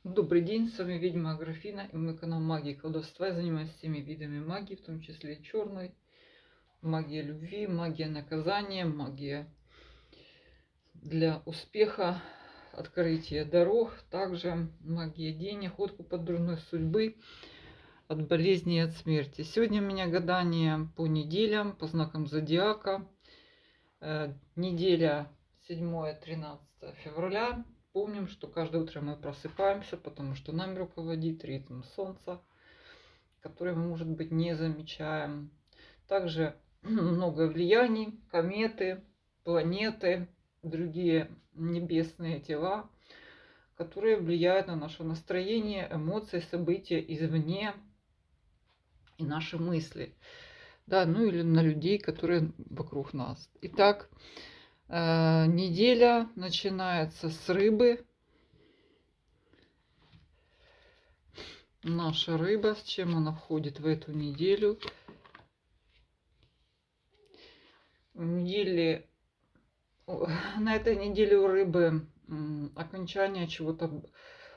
Добрый день, с вами ведьма Аграфина и мой канал Магии и колдовства. Я занимаюсь всеми видами магии, в том числе и черной, магия любви, магия наказания, магия для успеха, открытия дорог, также магия денег, откупа дурной судьбы, от болезни и от смерти. Сегодня у меня гадание по неделям, по знакам зодиака. Неделя 7-13 февраля. Помним, что каждое утро мы просыпаемся, потому что нами руководит ритм Солнца, который мы, может быть, не замечаем. Также много влияний, кометы, планеты, другие небесные тела, которые влияют на наше настроение, эмоции, события извне и наши мысли. Да, ну или на людей, которые вокруг нас. Итак, неделя начинается с рыбы. Наша рыба, с чем она входит в эту неделю? На этой неделе у рыбы окончание чего-то,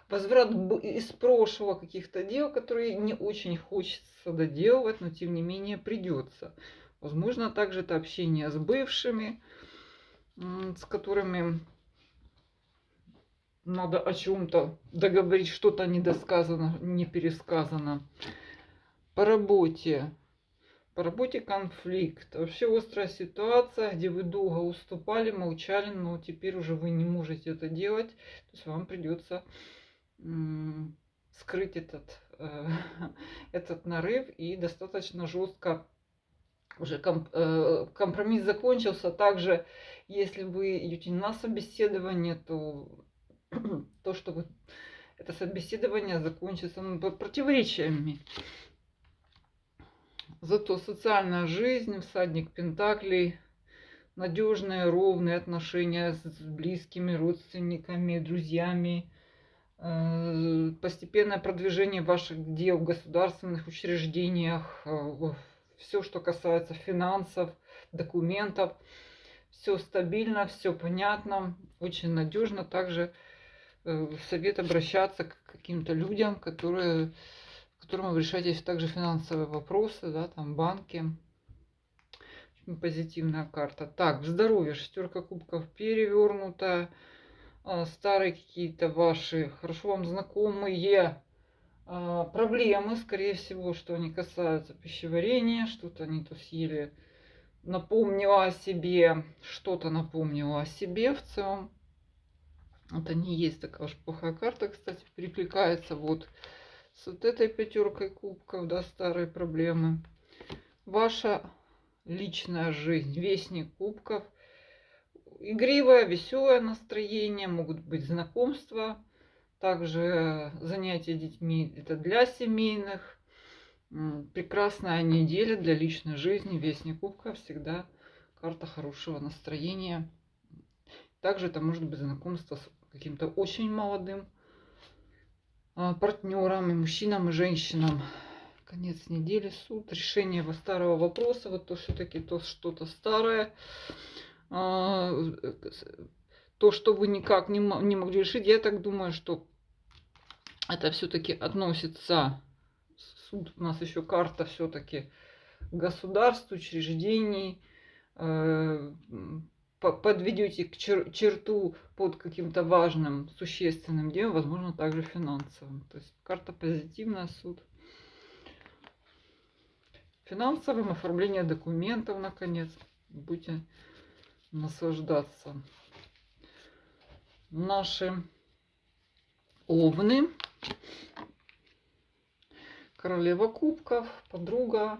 возврат из прошлого каких-то дел, которые не очень хочется доделывать, но тем не менее придется. Возможно, также это общение с бывшими, с которыми надо о чем-то договорить, что-то недосказано, не пересказано. По работе конфликт. Вообще острая ситуация, где вы долго уступали, молчали, но теперь уже вы не можете это делать. То есть вам придется скрыть этот нарыв и достаточно жестко уже компромисс закончился. Также, если вы идете на собеседование, то что это собеседование закончится противоречиями. Зато социальная жизнь, всадник пентаклей, надежные, ровные отношения с близкими, родственниками, друзьями, постепенное продвижение ваших дел в государственных учреждениях, все, что касается финансов, документов, все стабильно, все понятно, очень надежно. Также совет обращаться к каким-то людям, которым вы решаете также финансовые вопросы, да, там банки. Очень позитивная карта. Так, в здоровье шестерка кубков перевернута. Старые какие-то ваши, хорошо вам знакомые проблемы, скорее всего, что они касаются пищеварения, что-то они то съели, напомнила о себе, что-то напомнило о себе в целом. Это не есть такая уж плохая карта, кстати, перекликается вот с вот этой пятеркой кубков, да, старые проблемы. Ваша личная жизнь, вестник кубков. Игривое, веселое настроение, могут быть знакомства. Также занятия детьми, это для семейных. Прекрасная неделя для личной жизни. Вестник кубков всегда карта хорошего настроения. Также это может быть знакомство с каким-то очень молодым партнерам, и мужчинам, и женщинам. Конец недели, суд, решение старого вопроса. Вот то все-таки то что-то старое. То, что вы никак не могли решить. Я так думаю, что это все-таки относится. Суд у нас еще карта все-таки государств, учреждений. Подведете к черту под каким-то важным, существенным делом, возможно, также финансовым. То есть карта позитивная, суд. Финансовым, оформление документов, наконец. Будете наслаждаться. Наши овны. Королева кубков, подруга,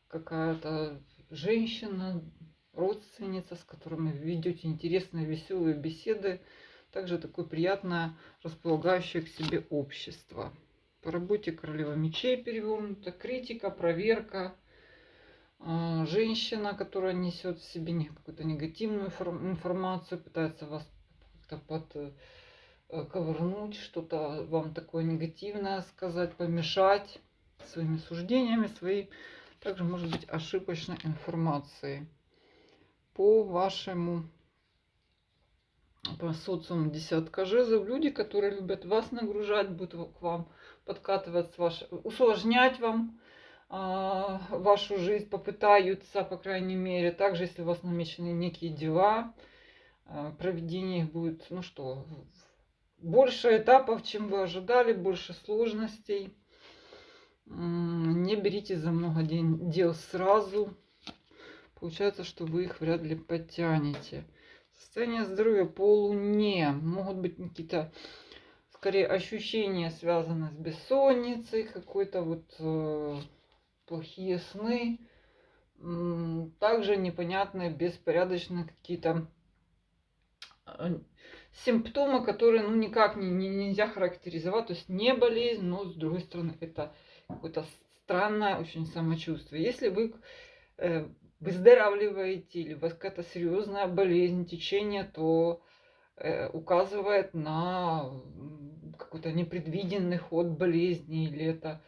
какая-то женщина, родственница, с которыми вы ведете интересные, веселые беседы. Также такое приятное, располагающее к себе общество. По работе королева мечей перевернута, критика, проверка. Женщина, которая несет в себе какую-то негативную информацию, пытается вас как-то ковырнуть, что-то вам такое негативное сказать, помешать своими суждениями, своей, также может быть ошибочной информацией. По вашему По социуму десятка жезлов. Люди, которые любят вас нагружать, будут к вам подкатывать, усложнять вам вашу жизнь, попытаются, по крайней мере. Также, если у вас намечены некие дела, проведение их будет, ну что, больше этапов, чем вы ожидали, больше сложностей. Не берите за много дел сразу. Получается, что вы их вряд ли потянете. Состояние здоровья по Луне. Могут быть какие-то, скорее, ощущения, связанные с бессонницей, какой-то вот плохие сны. Также непонятные, беспорядочные какие-то симптомы, которые ну никак нельзя характеризовать. То есть не болезнь, но с другой стороны это какое-то странное очень самочувствие. Если вы выздоравливаете или у вас какая-то серьезная болезнь, течение, то указывает на какой-то непредвиденный ход болезни, или это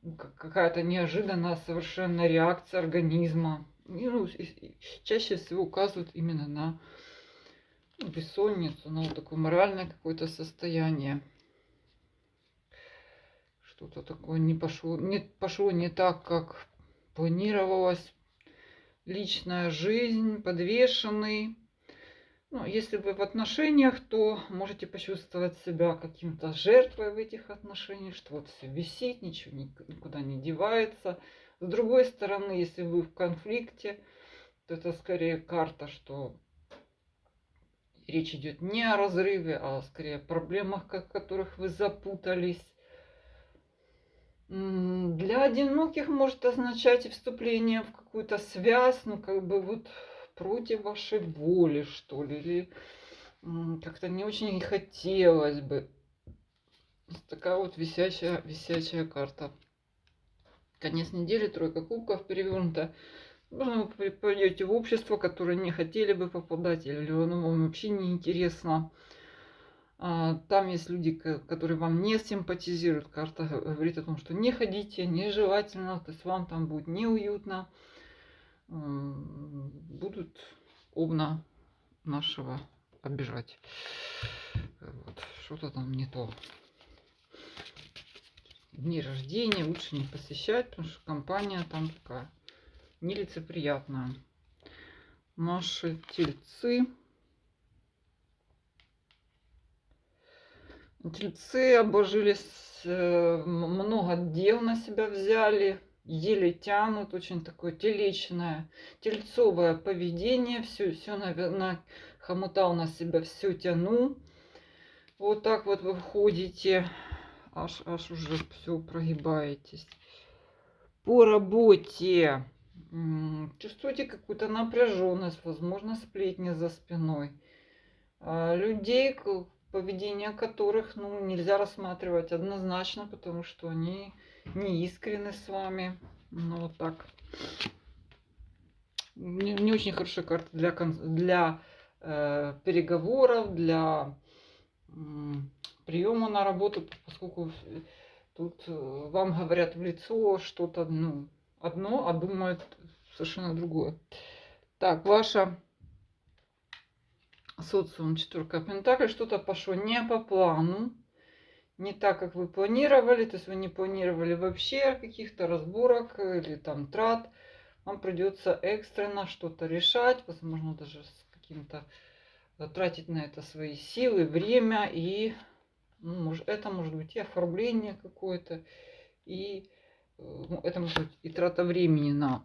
какая-то неожиданная совершенно реакция организма. И, ну, чаще всего указывают именно на бессонницу, на вот такое моральное какое-то состояние. Что-то такое не пошло не так, как планировалось. Личная жизнь, подвешенный. Ну, если вы в отношениях, то можете почувствовать себя каким-то жертвой в этих отношениях, что вот все висит, ничего никуда не девается. С другой стороны, если вы в конфликте, то это скорее карта, что речь идет не о разрыве, а скорее о проблемах, в которых вы запутались. Для одиноких может означать и вступление в какую-то связь, ну как бы вот против вашей воли, что ли, или как-то не очень хотелось бы. Такая вот висячая карта. Конец недели, тройка кубков перевернута. Возможно, вы попадете в общество, которое не хотели бы попадать, или оно вам вообще не интересно. Там есть люди, которые вам не симпатизируют. Карта говорит о том, что не ходите, нежелательно, то есть вам там будет неуютно. Будут обна нашего обижать. Вот, что-то там не то. Дни рождения лучше не посещать, потому что компания там такая нелицеприятная. Наши тельцы. Тельцы обожились, много дел на себя взяли, еле тянут, очень такое телечное, тельцовое поведение, все на хомутал на себя, все тяну. Вот так вот вы входите, аж уже все прогибаетесь. По работе чувствуете какую-то напряженность, возможно, сплетни за спиной. Людей, поведение которых ну, нельзя рассматривать однозначно, потому что они не искренны с вами. Ну, вот так. Не очень хорошая карта для переговоров, для приема на работу, поскольку тут вам говорят в лицо что-то ну, одно, а думают совершенно другое. Так, ваша социум, четверка пентаклей, что-то пошло не по плану, не так, как вы планировали, то есть вы не планировали вообще каких-то разборок или там трат, вам придется экстренно что-то решать, возможно, даже с каким-то тратить на это свои силы, время, и ну, это может быть и оформление какое-то, и ну, это может быть и трата времени на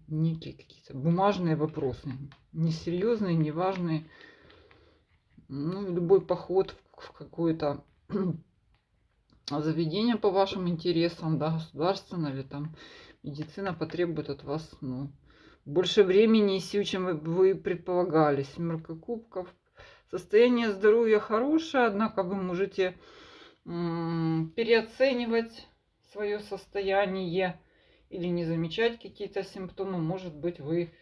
некие какие-то бумажные вопросы, несерьезные, неважные. Ну, любой поход в какое-то заведение по вашим интересам, да, государственное или там медицина потребует от вас ну, больше времени и сил, чем вы предполагали. Семерка кубков. Состояние здоровья хорошее, однако вы можете переоценивать свое состояние или не замечать какие-то симптомы. Может быть, вы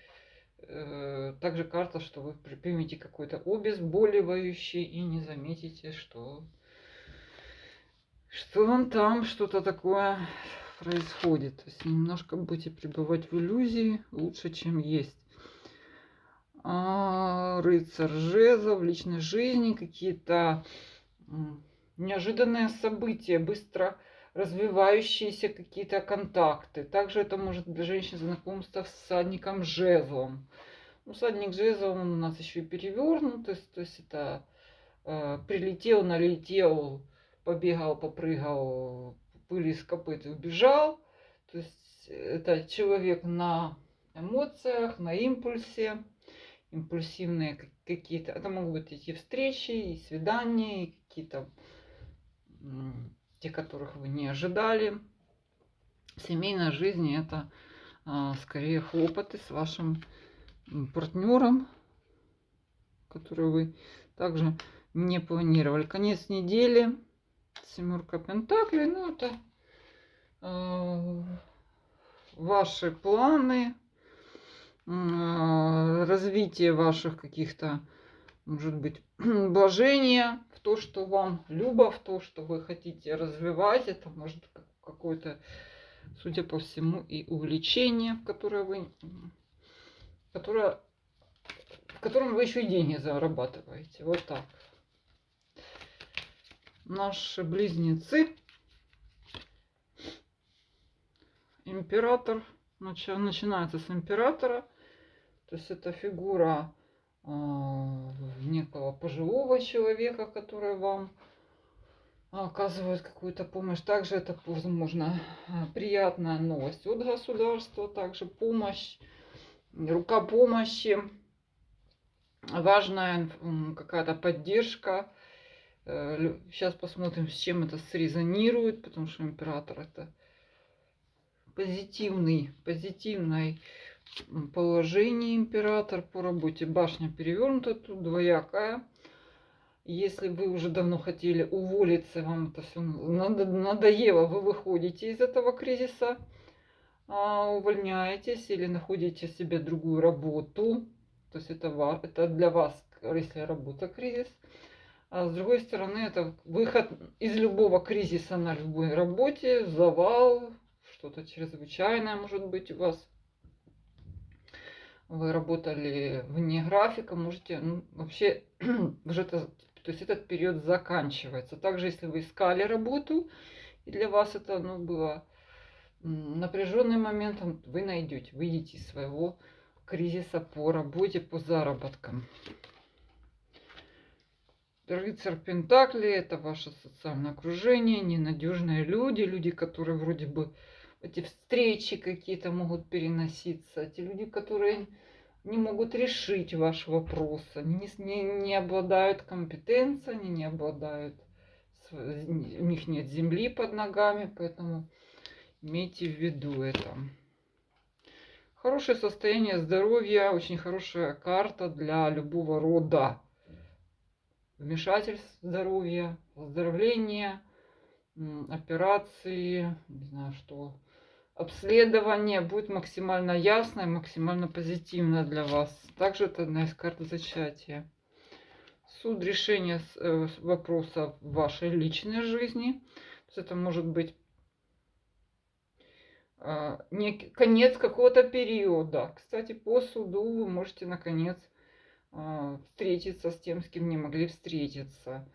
также карта, что вы примете какой-то обезболивающий и не заметите, что вам там что-то такое происходит. То есть немножко будете пребывать в иллюзии лучше, чем есть. Рыцарь жезлов в личной жизни, какие-то неожиданные события, быстро развивающиеся какие-то контакты. Также это может для женщин знакомство с всадником жезлом. Ну, всадник жезлов он у нас еще и перевернут, то есть это прилетел, налетел, побегал, попрыгал, пыли из копыт и убежал. То есть это человек на эмоциях, на импульсе, импульсивные какие-то. Это могут быть эти встречи, и свидания, и какие-то те, которых вы не ожидали. В семейной жизни это скорее хлопоты с вашим партнером, который вы также не планировали. Конец недели, семерка пентаклей, ну это ваши планы, развитие ваших каких-то, может быть, вложения в то, что вам любо, в то, что вы хотите развивать. Это может какое-то, судя по всему, и увлечение, в котором вы еще и деньги зарабатываете. Вот так. Наши близнецы. Император. Начинается с императора. То есть это фигура некого пожилого человека, который вам оказывает какую-то помощь. Также это, возможно, приятная новость от государства. Также помощь, рука помощи. Важная какая-то поддержка. Сейчас посмотрим, с чем это срезонирует, потому что император это позитивное положение. Император по работе. Башня перевернута, тут двоякая. Если вы уже давно хотели уволиться, вам это все надоело, вы выходите из этого кризиса, увольняетесь или находите себе другую работу. То есть это для вас, если работа кризис. А с другой стороны, это выход из любого кризиса на любой работе, завал, что-то чрезвычайное может быть у вас. Вы работали вне графика, можете, вообще уже то есть этот период заканчивается. Также, если вы искали работу, и для вас это было напряженным моментом, вы найдете, выйдете из своего кризиса по работе, по заработкам. Рыцарь Пентакли – это ваше социальное окружение, ненадежные люди, люди, которые вроде бы эти встречи какие-то могут переноситься, те люди, которые не могут решить ваш вопрос, они не обладают компетенцией, они не обладают, у них нет земли под ногами, поэтому имейте в виду это. Хорошее состояние здоровья, очень хорошая карта для любого рода вмешательств здоровья, оздоровления, операции, не знаю что, обследование будет максимально ясное, максимально позитивно для вас. Также это одна из карт зачатия. Суд, решения вопроса в вашей личной жизни. То есть это может быть конец какого-то периода. Кстати, по суду вы можете наконец встретиться с тем, с кем не могли встретиться,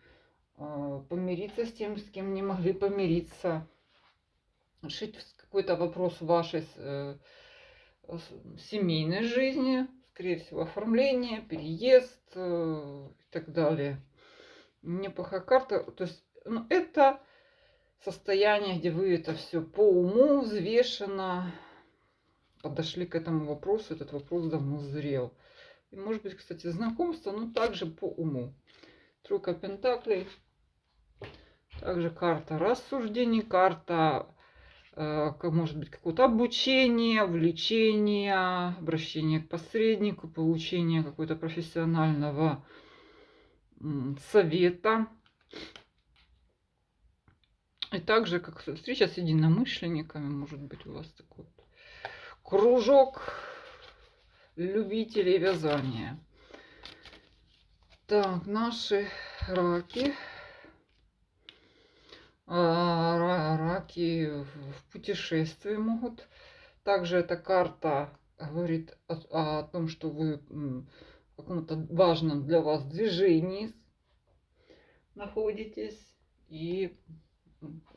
помириться с тем, с кем не могли помириться, решить какой-то вопрос в вашей семейной жизни, скорее всего, оформление, переезд и так далее. Неплохая карта. То есть это состояние, где вы это все по уму, взвешенно подошли к этому вопросу. Этот вопрос давно зрел. И, может быть, кстати, знакомство, но также по уму. Тройка пентаклей. Также карта рассуждений, карта, может быть, какое-то обучение, влечение, обращение к посреднику, получение какого-то профессионального совета. И также, как встреча с единомышленниками, может быть, у вас такой кружок любителей вязания. Так, наши раки. Раки в путешествии могут. Также эта карта говорит о том, что вы в каком-то важном для вас движении находитесь и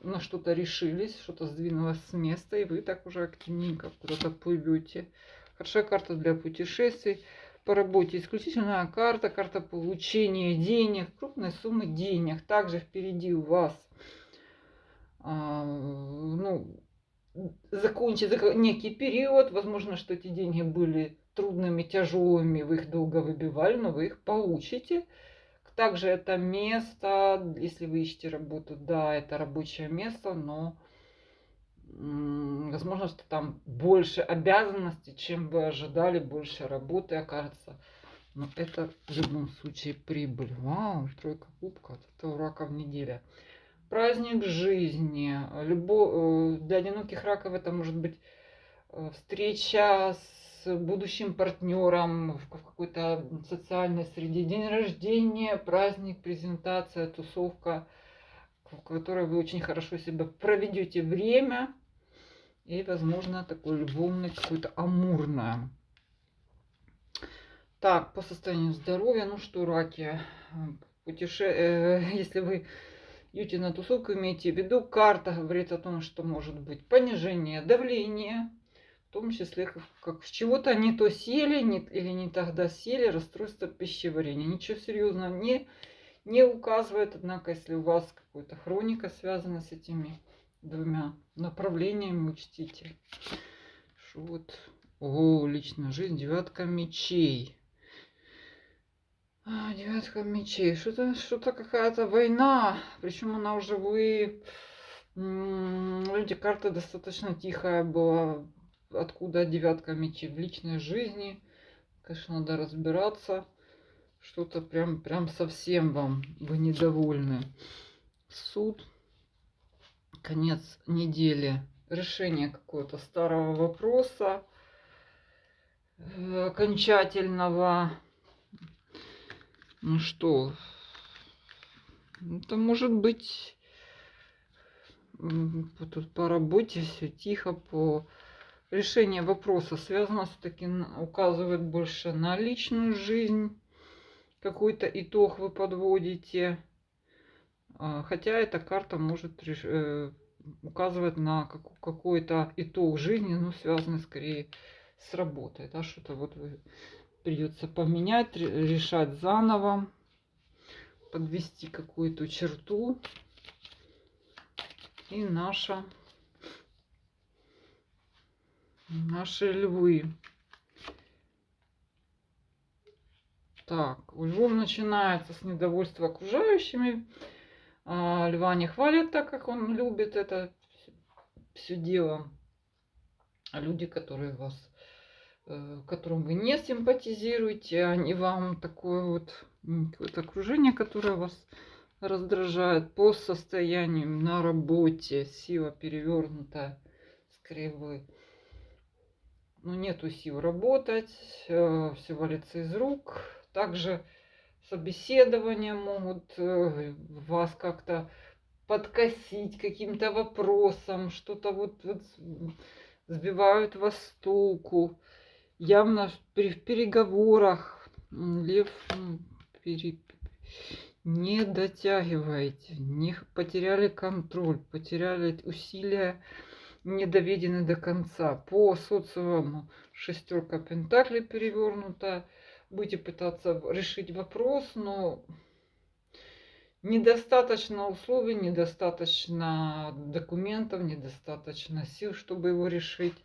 на что-то решились, что-то сдвинулось с места, и вы так уже активненько куда-то плывете. Хорошая карта для путешествий. По работе исключительная карта, карта получения денег, крупной суммы денег. Также впереди у вас закончится некий период. Возможно, что эти деньги были трудными, тяжелыми, вы их долго выбивали, но вы их получите. Также это место, если вы ищете работу, да, это рабочее место, но возможно, что там больше обязанностей, чем вы ожидали, больше работы окажется. Но это в любом случае прибыль. Вау, тройка кубков, это у раков неделя. Праздник жизни. Для одиноких раков это может быть встреча с будущим партнером в какой-то социальной среде, день рождения, праздник, презентация, тусовка, в которой вы очень хорошо себя проведете время и, возможно, такое любовное, какое-то амурное. Так, по состоянию здоровья, ну что, раки, если вы идете на тусовку, имейте в виду, карта говорит о том, что может быть понижение давления, в том числе, как с чего-то не то сели, или не тогда сели, расстройство пищеварения. Ничего серьезного не указывает, однако, если у вас какая-то хроника связана с этими двумя направлениями, учтите. Что вот, личная жизнь, девятка мечей. Девятка мечей. Что-то какая-то война, причем она уже видите, карта достаточно тихая была. Откуда девятка мечей в личной жизни? Конечно, надо разбираться. Что-то прям совсем вы недовольны. Суд. Конец недели. Решение какого-то старого вопроса. Окончательного. Ну что? Это может быть тут по работе все тихо, по решению вопроса связано, все-таки указывает больше на личную жизнь. Какой-то итог вы подводите. Хотя эта карта может указывать на какой-то итог жизни, но связанный скорее с работой. Да, что-то вот вы придется поменять, решать заново, подвести какую-то черту. И наши львы. Так, у львов начинается с недовольства окружающими. Льва не хвалят так, как он любит это все дело. А люди, которые которым вы не симпатизируете, они вам такое вот какое-то окружение, которое вас раздражает по состоянию на работе, сила перевернутая, скорее вы, нету сил работать, все валится из рук. Также собеседования могут вас как-то подкосить каким-то вопросом, что-то вот сбивают вас с толку. Явно в переговорах лев не дотягиваете, не потеряли контроль, потеряли усилия, не доведены до конца. По социуму шестерка пентаклей перевернута. Будете пытаться решить вопрос, но недостаточно условий, недостаточно документов, недостаточно сил, чтобы его решить.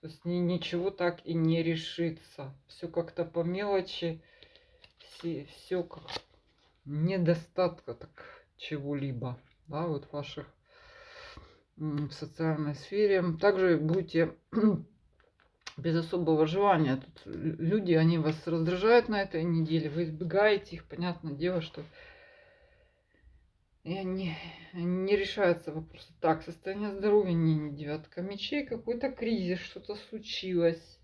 То есть ничего так и не решится. Все как-то по мелочи, все как недостатка так чего-либо, да, вот в ваших в социальной сфере. Также будете без особого желания. Тут люди, они вас раздражают на этой неделе, вы избегаете их, понятное дело, что не решается вопрос. Так, состояние здоровья, не девятка мечей, какой-то кризис, что-то случилось.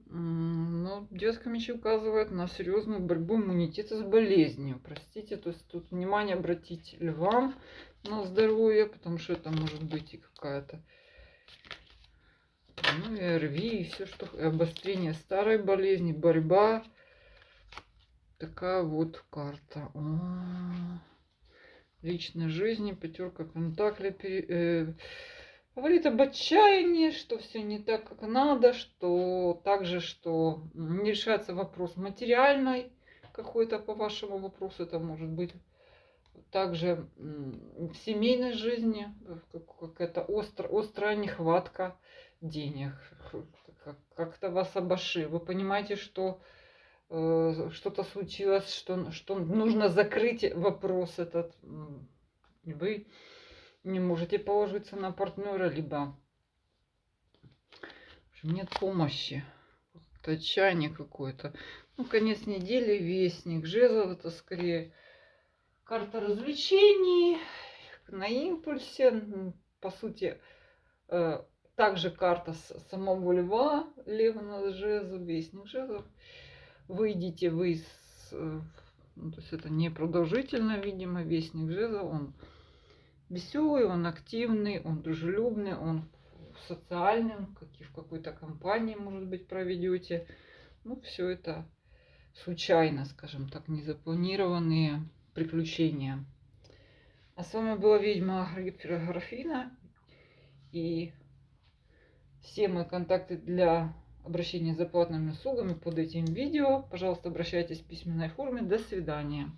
Но девятка мечей указывает на серьезную борьбу иммунитета с болезнью. Простите, то есть тут внимание обратить львам на здоровье, потому что это может быть и какая-то и ОРВИ, и все, что обострение старой болезни, борьба Такая вот карта. Личной жизни, пятерка пентаклей. Говорит об отчаянии, что все не так, как надо, что также, что не решается вопрос материальной какой-то по вашему вопросу, это может быть также в семейной жизни какая-то острая нехватка денег, как-то вас обошли. Вы понимаете, что что-то случилось, что нужно закрыть вопрос этот. Вы не можете положиться на партнера, либо в общем, нет помощи. Отчаяние какое-то. Ну, конец недели, вестник жезлов, это скорее карта развлечений, на импульсе. По сути, также карта самого льва, лев на жезл, вестник жезлов. Выйдите вы из... Ну, то есть это не продолжительно, видимо, вестник жезлов. Он веселый, он активный, он дружелюбный, он социальный, в какой-то компании, может быть, проведете. Ну, все это случайно, скажем так, незапланированные приключения. А с вами была ведьма Графина. И все мои контакты для обращения за платными услугами под этим видео. Пожалуйста, обращайтесь в письменной форме. До свидания.